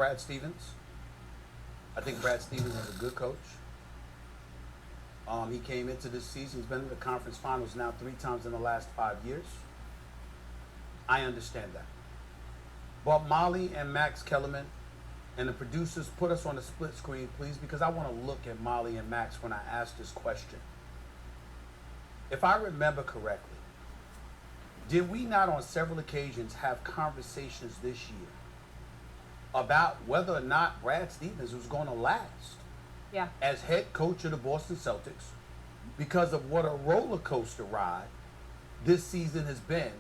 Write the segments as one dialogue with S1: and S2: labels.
S1: Brad Stevens. I think Brad Stevens is a good coach. He came into this season. He's been in the conference finals now 3 times in the last 5 years. I understand that. But Molly and Max Kellerman and the producers, put us on the split screen, please, because I want to look at Molly and Max when I ask this question. If I remember correctly, did we not on several occasions have conversations this year about whether or not Brad Stevens was going to last as head coach of the Boston Celtics because of what a roller coaster ride this season has been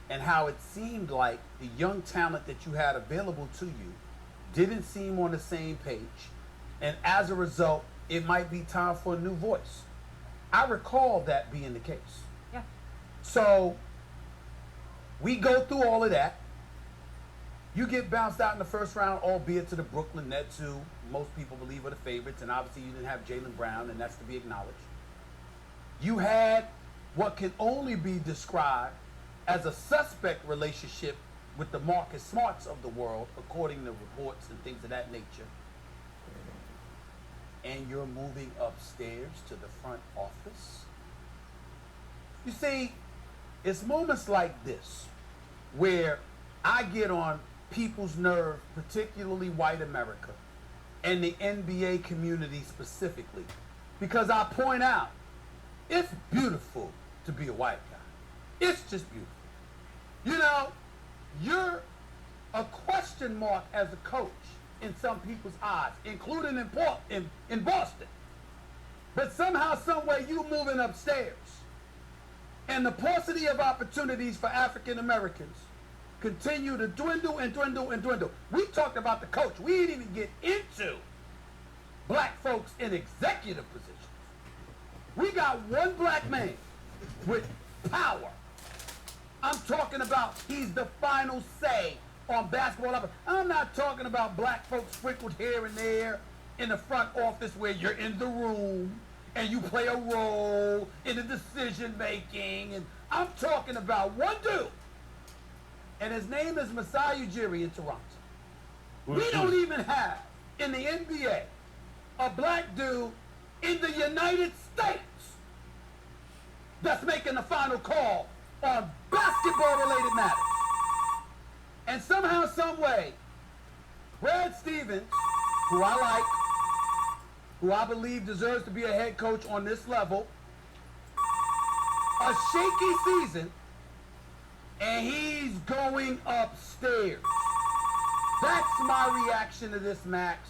S1: and how it seemed like the young talent that you had available to you didn't seem on the same page, and as a result, it might be time for a new voice. I recall that being the case.
S2: Yeah.
S1: So we go through all of that. You get bounced out in the first round, albeit to the Brooklyn Nets, who most people believe are the favorites, and obviously you didn't have Jaylen Brown, and that's to be acknowledged. You had what can only be described as a suspect relationship with the Marcus Smarts of the world, according to reports and things of that nature. And you're moving upstairs to the front office. You see, it's moments like this where I get on people's nerve, particularly white America, and the NBA community specifically, because I point out, it's beautiful to be a white guy. It's just beautiful. You know, you're a question mark as a coach in some people's eyes, including in Boston. But somehow, some way, you moving upstairs. And the paucity of opportunities for African Americans continue to dwindle and dwindle and dwindle. We talked about the coach. We didn't even get into black folks in executive positions. We got one black man with power. I'm talking about he's the final say on basketball. I'm not talking about black folks sprinkled here and there in the front office where you're in the room and you play a role in the decision making. And I'm talking about one dude, and his name is Masai Ujiri in Toronto. We don't even have in the NBA a black dude in the United States that's making the final call on basketball-related matters. And somehow, some way, Brad Stevens, who I like, who I believe deserves to be a head coach on this level, a shaky season, and he's going upstairs. That's my reaction to this, Max.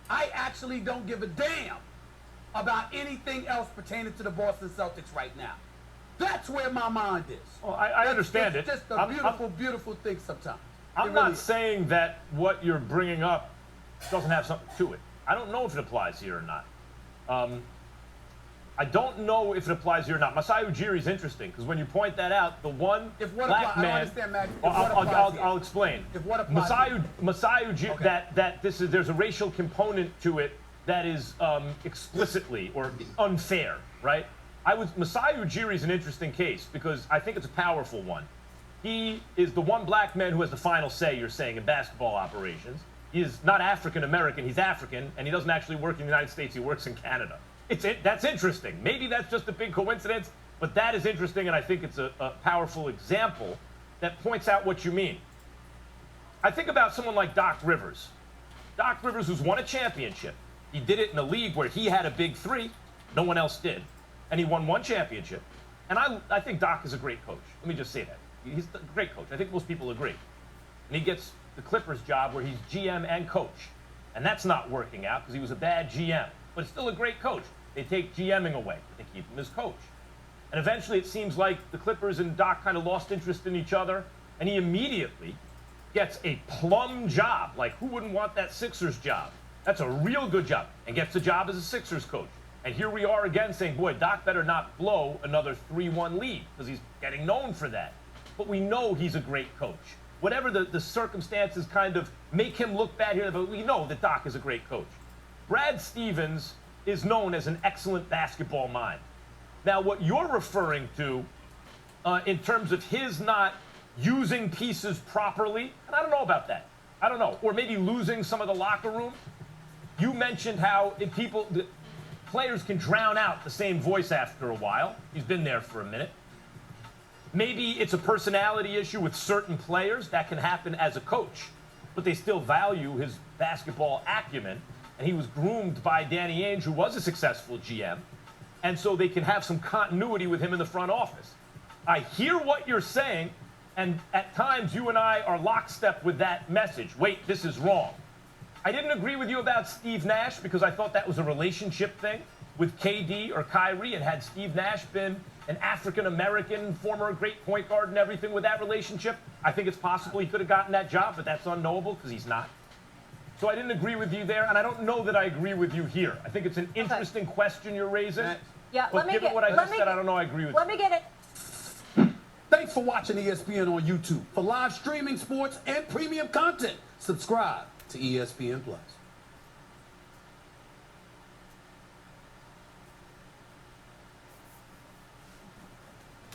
S1: I actually don't give a damn about anything else pertaining to the Boston Celtics right now. That's where my mind is.
S3: Well, I understand
S1: it's
S3: it.
S1: It's just a beautiful, beautiful thing sometimes.
S3: I'm not saying that what you're bringing up doesn't have something to it. I don't know if it applies here or not. I don't know if it applies here or not. Masai Ujiri is interesting because when you point that out, the one black man.
S1: I don't understand, Max.
S3: I'll explain.
S1: If what applies
S3: Masai Ujiri,
S1: okay.
S3: There's a racial component to it that is explicitly or unfair, right? Masai Ujiri is an interesting case because I think it's a powerful one. He is the one black man who has the final say, you're saying, in basketball operations. He is not African American, he's African, and he doesn't actually work in the United States, he works in Canada. That's interesting. Maybe that's just a big coincidence, but that is interesting, and I think it's a powerful example that points out what you mean. I think about someone like Doc Rivers. Doc Rivers, who's won a championship. He did it in a league where he had a big three. No one else did. And he won one championship. And I think Doc is a great coach. Let me just say that. He's a great coach. I think most people agree. And he gets the Clippers job where he's GM and coach. And that's not working out because he was a bad GM. But still a great coach. They take GMing away, but they keep him as coach. And eventually it seems like the Clippers and Doc kind of lost interest in each other. And he immediately gets a plum job. Like, who wouldn't want that Sixers job? That's a real good job. And gets the job as a Sixers coach. And here we are again saying, boy, Doc better not blow another 3-1 lead because he's getting known for that. But we know he's a great coach. Whatever the circumstances kind of make him look bad here, but we know that Doc is a great coach. Brad Stevens is known as an excellent basketball mind. Now, what you're referring to in terms of his not using pieces properly, and I don't know about that. I don't know, or maybe losing some of the locker room. You mentioned how the players can drown out the same voice after a while. He's been there for a minute. Maybe it's a personality issue with certain players that can happen as a coach, but they still value his basketball acumen. And he was groomed by Danny Ainge, who was a successful GM. And so they can have some continuity with him in the front office. I hear what you're saying, and at times you and I are lockstep with that message. Wait, this is wrong. I didn't agree with you about Steve Nash because I thought that was a relationship thing with KD or Kyrie. And had Steve Nash been an African-American, former great point guard and everything with that relationship, I think it's possible he could have gotten that job, but that's unknowable because he's not. So I didn't agree with you there, and I don't know that I agree with you here. I think it's an interesting question you're raising.
S2: Yeah,
S3: but given what I just said, I don't know I agree with you.
S2: Let me get it.
S1: Thanks for watching ESPN on YouTube. For live streaming, sports, and premium content, subscribe to ESPN Plus.